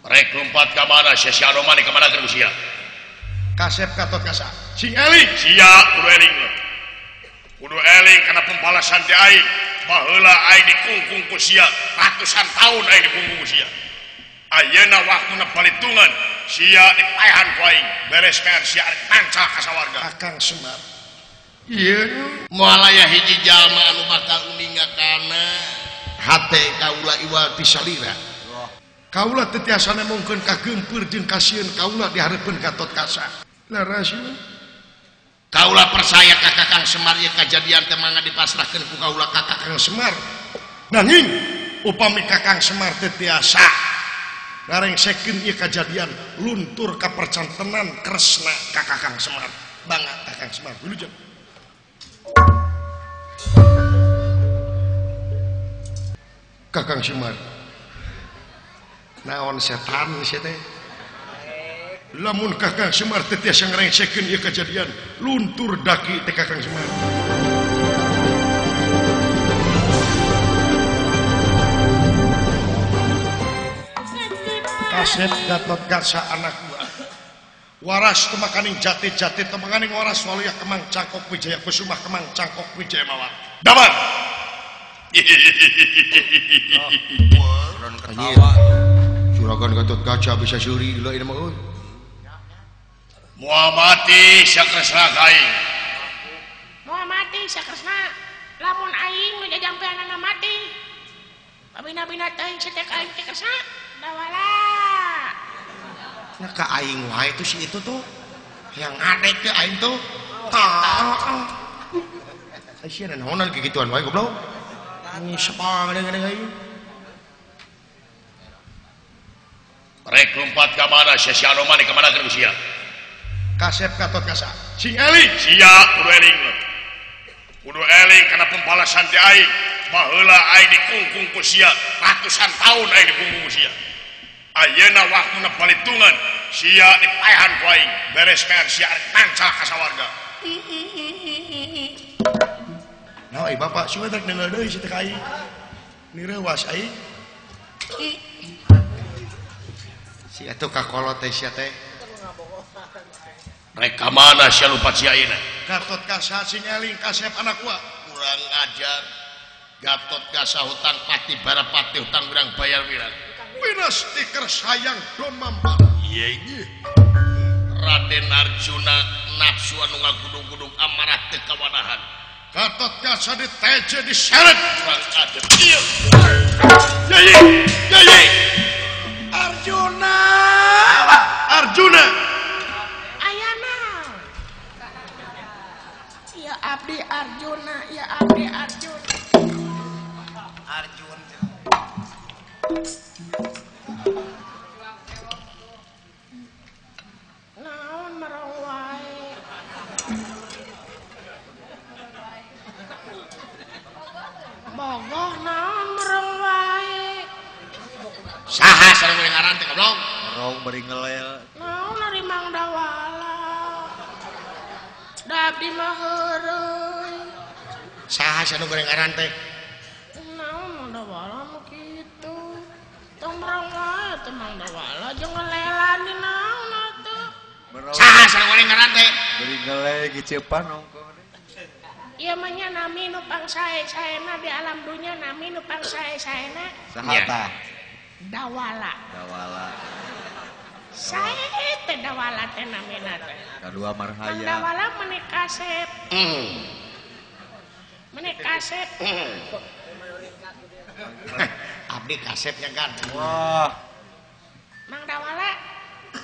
Rek lompat ke mana? Sia Romani ke mana ke Rusia? Kasep Gatot Kaca. Sing eling. Sia kudu eling. Kudu eling karena pembalasan ti aing. Baheula aing dikungkung ku sia ratusan tahun aing dikungkung ku sia. Ayeuna waktuna balitungan sia dipaehan ku aing. Beres pean sia tancah ka sawarga. Kakang Semar. Iya. Moal aya hiji jalma anu bakal ninggakana hate kaula iwal pisalira. Kaula teu tiasa nemongkeun ka geumpeur jeung kasieun kaula di hareupeun Gatot Kaca. Laras Kaula percaya ka Kakang Semar ieu kajadian teh mangga dipasrahkeun ku kaula ka Kakang Semar. Nanging upami Kakang Semar teu tiasa ngarengsekeun ieu kajadian luntur ka percantenan Kresna ka Kakang Semar. Bangga Kakang Semar wilujeng. Kakang Semar naon setan sia teh lamun Kakang Semar teh tiasa ngarengsekeun ieu kajadian luntur daki teh Kakang Semar. Kasep Gatot Kaca anak gua waras temakaning jati-jati temakaning waras waluya Kemang Cangkok Wijaya Kusuma Kemang Cangkok Wijaya Mawar damar. Juragan Gatot Kaca bisa suri dulu ini mah. Muhamati sakresna aing. Muhamati sakresna lamun aing nu jajampeanana mati. Babina-bina teh cetek aing teh kresna dawala. Nya ka aing wae itu si itu tuh yang adek ke aing tuh. Tah. Sia naonan kegituan wae goblok. Ini sepang dengan aing. Rek lompat ke mana? Sia Romani ke mana ke Rusia? Kasep Gatot Kaca. Sing eling. Sia kudu eling. Kudu eling karena pembalasan ti aing. Baheula aing dikungkung ku sia ratusan tahun aing dikungkung ku sia. Ayeuna waktuna balitungan sia dipaehan ku aing. Beres pean sia tancah ka sawarga. Nah, bapak suka tak dengar deui si teh aing. Nirewas aing. Si atuh kakolot teh sia teh. Rek ka mana sia lompat sia ayeuna? Gatot Kaca sing eling Kasep anak gua. Kurang ajar. Gatot Kaca hutang pati barapati hutang wirang bayar wirang. Winas tiker sayang don mambar. Iya ini. Raden Arjuna nafsu anu ngagudung-gudung amarah teu kawanahan. Gatot Kaca diteje diseret. Kurang ajar. Iya. Yai. Arjuna. Arjuna. Ayana. Ya abdi Arjuna, ya abdi Arjuna. Arjun. Naon marang wae. Bogoh naon marang wae. Saha sareng ngaran teh goblok? Rong bari ngelel. Naon ari Mang Dawala. Da abdi mah heureuy. Saha sanu goreng ngaran teh? Naon Mang Dawala mah kitu. Tong marang wae teh Mang Dawala jeung ngelelan di naon atuh. Saha sanu goreng ngaran teh? Bari ngelel giceupan ongkong. Ieu mah nya nami nu pangsae-saena di alam dunya nami nu pangsae-saena Saha tah? Dawala. Dawala. Sae teh Dawala teh namina teh. Kadua Mang marhaya. Dawala menik Kasep. Menik Kasep. Abdi Kasep nya kan. Wah, Mang Dawala,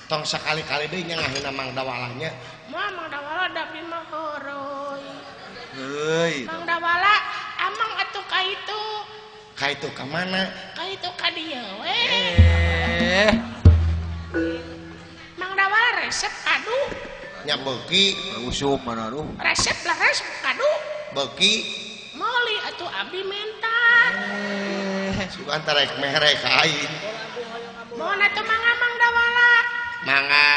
Tong sakali-kali deui nya ngahina Mang Dawalanya. moal Mang Dawala da abdi mah heureuy. heuy. Mang Dawala, amang atuh ka itu. Ka itu ka mana? Ka itu ka dieu we. Mang Dawala resep kadu. Nya beuki, Usum mana aduh. Resep leres kadu. beuki Meuli atuh abdi mentar. sugan tarek mere ka aing. Mohon atuh mangga Mang Dawala. Mangga.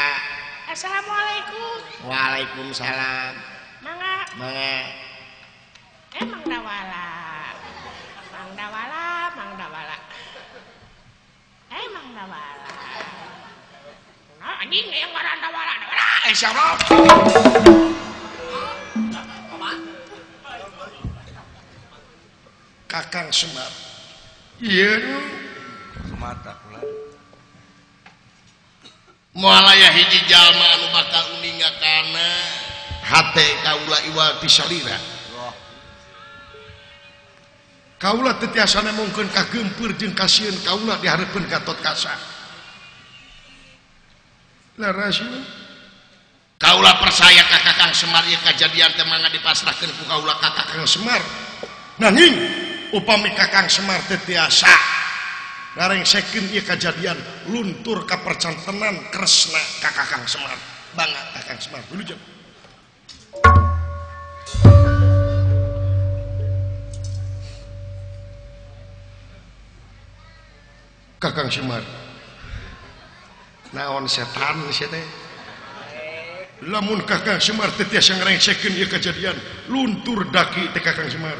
Assalamualaikum. Waalaikumsalam. Mangga. Mangga. Mang Dawala. Mang Dawala, Mang Dawala. Mang Dawala. anjing yang ngaran dawala insyaallah Kakang Semar iya Mata pula. moal aya hiji jalma anu bakal ninggakana hate kaula iwal tisalira kaula teu tiasa nemongkeun kagempeur jeung kasieun kaula dihareupeun Gatot Kaca larasin kaula percaya ka Kakang Semar ieu kajadian teh mangga dipasrahkeun ku kaula ka Kakang Semar nanging upami Kakang Semar teu tiasa ngarengsekeun ieu kajadian luntur ka percantenan kresna ka Kakang Semar bangga Kakang Semar dulu jam Kakang Semar naon setan sia teh lamun Kakang Semar teu tiasa ngarengsekeun ieu kajadian luntur daki teh Kakang Semar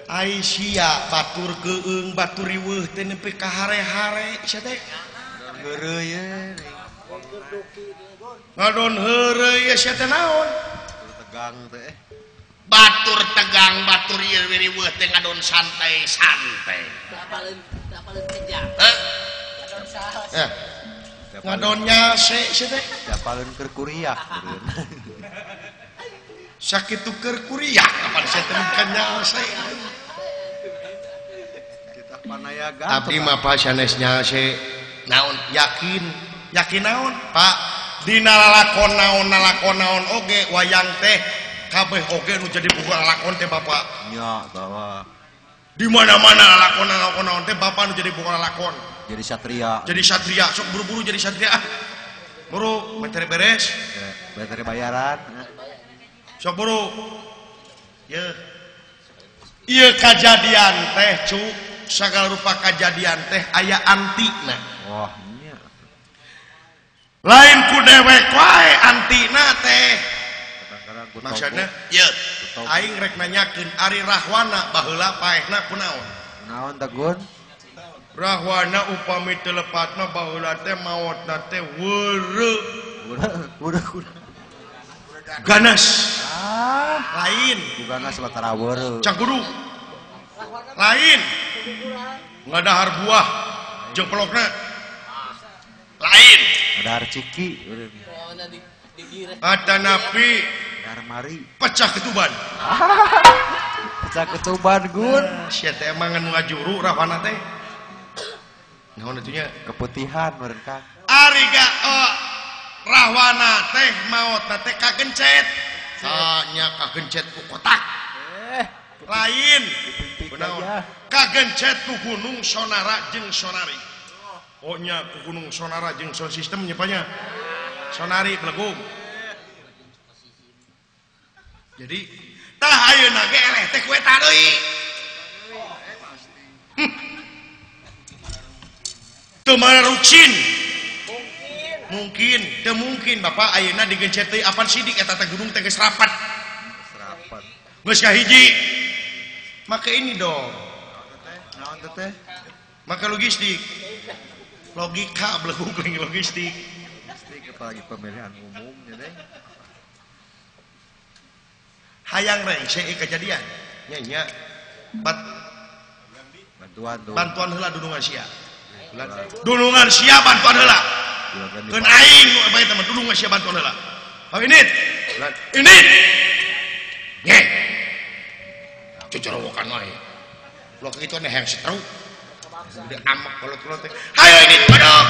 ai sia batur keung batur riweuh teh nepi ka hare-hare sia teh Heureuy ye. ngadon heureuy sia teh naon Tegang teh. batur tegang batur ieu riweuh teh ngadon santai-santai dapaleun kejam ngadon nyase sia teh Japaleun keur kuliah beureun. sakitu keur kuliah kapan saya temukan nyase Kita panayagan. abdi mah pas sanes nyase naon yakin naon Pak dina lalakon naon oge wayang teh kabeh oge nu jadi buku lalakon teh Bapak Nya bawa di mana-mana lalakon naon teh Bapak nu jadi buku lalakon jadi satria. sok buru-buru jadi satria buru materi beres Bayaran bayaran. sok buru ye ieu kajadian teh cu sagala rupa kajadian teh aya antina Wah, nya. lain ku dewek wae antina teh Kadang-kadang ku maksudna ye Betul. aing rek nanyakeun Ari Rahwana baheula paehna kunaon naon Tagun? Rahwana upami teu lepatna baheula teh maotna teh weureu Udah. ganas lain Bugana sebatara weureu. cangkudu lain ngadahar buah jeung pelokna lain Ada arciki. atanapi Armari. pecah ketuban Pecah ketuban Gun. sia teh emang nu ngajuru Rahwana teh naon atunya Keputihan meureun Kang. ari ga Rahwana teh maotna teh kagencet nya kagencet ku kotak lain kunaon kagencet ku gunung sonara jeung sonari oh nya ku gunung sonara jeung sound system nyepanya sonari pelegung jadi tah ayeuna ge eleh teh ku eta deui teu marucin mungkin Bapak ayeuna digencet teh apaan sidik eta teh gunung teh geus rapat Serapat. geus kahiji make ini dong Naon teh? make logistik logika belum logistik Pasti apalagi pemilihan umum ya deh. hayang rengse kejadian nya Bantuan tuh. bantuan heula dudungan sia dudungan sia bantuan heula keun aing nu bae teh dudungan sia bantuan heula ini nge cucorowokan wae lo kitu nih yang setruk udah amak kolot teh hayo ini padok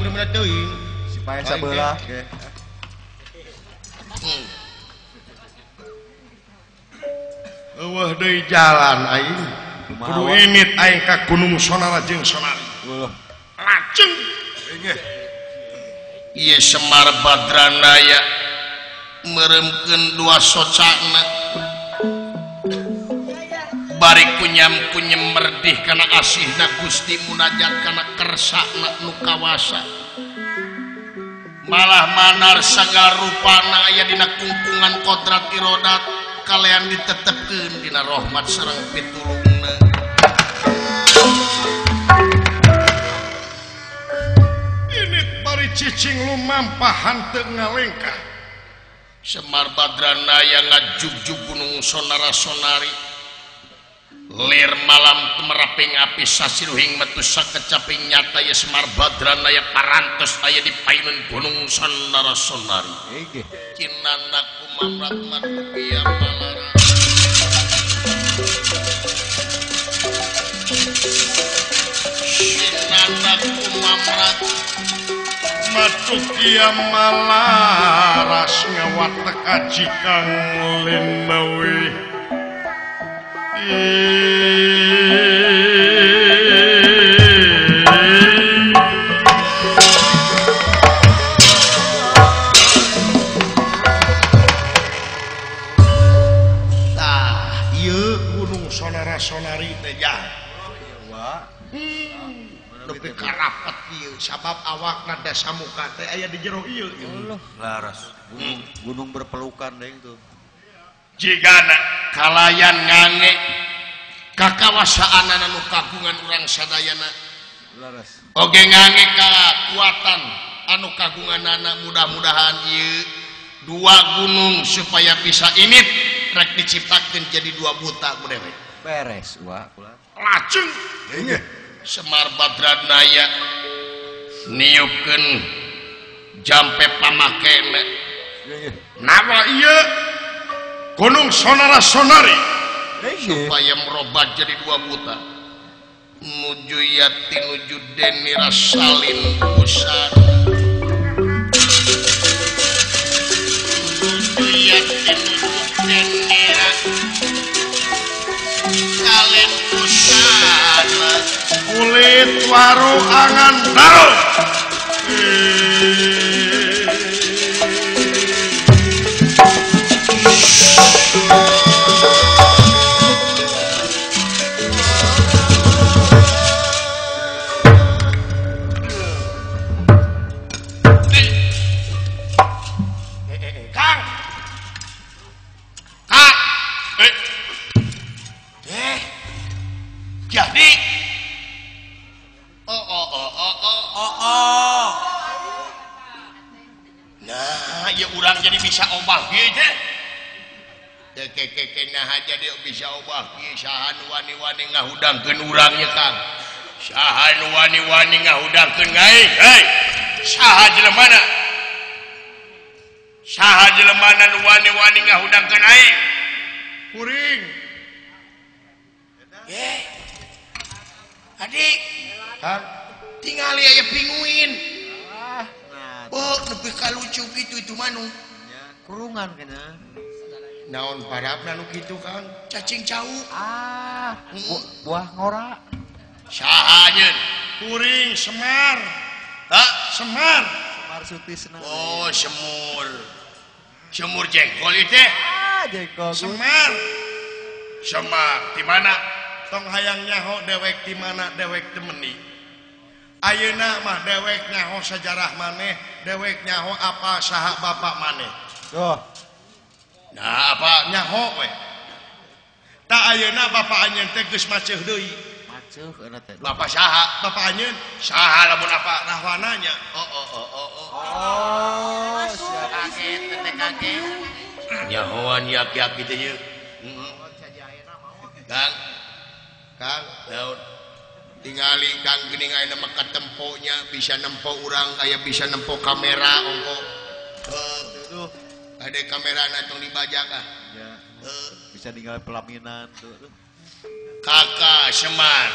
bener-bener teuing supaya sabelah ge. eueuh deui jalan aing kudu init aing ka gunung sonara jeung sonari lajeng ieu Semar Badranaya meremkeun dua socana bari kunyam merdih kana asihna Gusti munajat kana kersana nu kawasa malah manar sagala rupana aya dina kungkungan kodrat irodat kalian ditetepkeun dina rahmat sareng pitulungna cicing lumampahan teu ngalengkah Semar Badranaya ngajugjug gunung sonara-sonari lir malam temeraping api sasiruhing metu sakecaping nyata ya Semar Badranaya parantos aya di payun gunung sonara-sonari cinana kumamrat madugia malara cinana kumamrat madugia malaras ngawatek aji kang linawi sonara-sonari teh jah lebih karapet ieu sabab awakna dasa muka teh aya di jero ieu laras gunung berpelukan deh itu jigana kalayan ngange kakawasaan anu kagungan urang sadayana laras oge ngange kakuatan anu kagunganana mudah-mudahan ieu dua gunung supaya bisa init rek diciptakeun jadi dua buta ku dewek beres wah lajeng Semar Badranaya niupkeun jampe pamakene nawa ieu gunung sonara-sonari supaya merobat jadi dua buta nuju yati nuju deni rasalin busan nuju yati nuju deni rasalin busan kulit waru angan daru jadi nah ya urang jadi bisa obah gitu kekekekena jadi bisa obah gitu sahan wani-wani ngahudangkeun urangnya Kang sahan wani-wani ngahudangkeun ngai hei saha jelemana nu wani-wani ngahudangkeun aing kuring adik Kang tingali aya pinguin oh lebih kalucu gitu itu manu kurungan kena naon parabna nu kitu Kang cacing cau buah ngora saha nyeun kuring Semar Semar Sutisna oh semur jengkol itu teh jengkol Semar di mana tong hayang nyaho dewek di mana dewek temeni ayeuna mah dewek nyaho sejarah maneh dewek nyaho apa saha bapak maneh nah apa nyaho we tak ayeuna bapak anjeun teh geus maceuh deui maceuh euna teh bapak saha bapak anjeun saha lamun apa rahwananya siap kaget teh kaget nyahoan yak-yak kitu ye Kang daun tingali Kang geuning ayeuna mah katemponya bisa nempo urang aya bisa nempo kamera ongko tuh ada kamera tong dibajak ya bisa tinggal pelaminan tuh Kakak Semar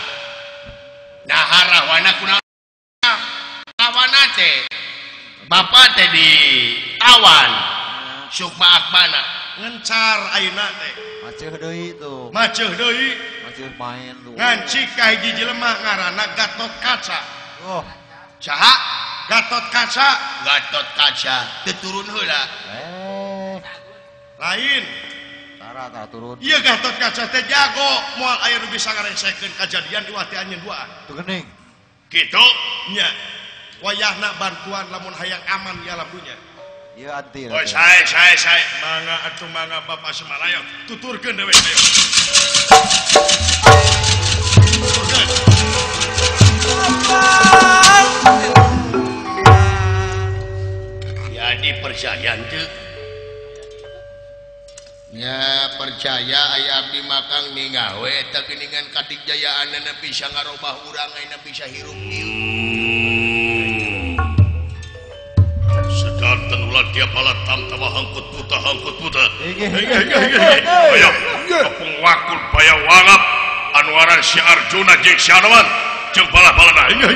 nah rahwana kunaon awana teh bapak teh di awan sukma akmana ngencar ayeuna teh maceuh deui main tuh ngancik ka hiji jelema ngaranna Gatot Kaca saha Gatot Kaca teu turun heula lain tara turun ieu Gatot Kaca teh jago moal aya nu bisa ngaresekeun kajadian di wati anjeun duaan tuh geuning kitu nya wayahna bantuan lamun hayang aman di alam dunya ieu antir oh sae mangga atuh mangga Bapak Semar ayo tuturkeun dewe ayo percaya teu ya percaya aya abdi makang ningawe eta geuningan kadigjayaanna bisa ngarobah urang ayeuna bisa hirup ieu sedanten ulah dia palatam tama hangkut buta ayo kapung wakul paya wangap anuaran si Arjuna jeung si Hanuman jeung bala-balana ayo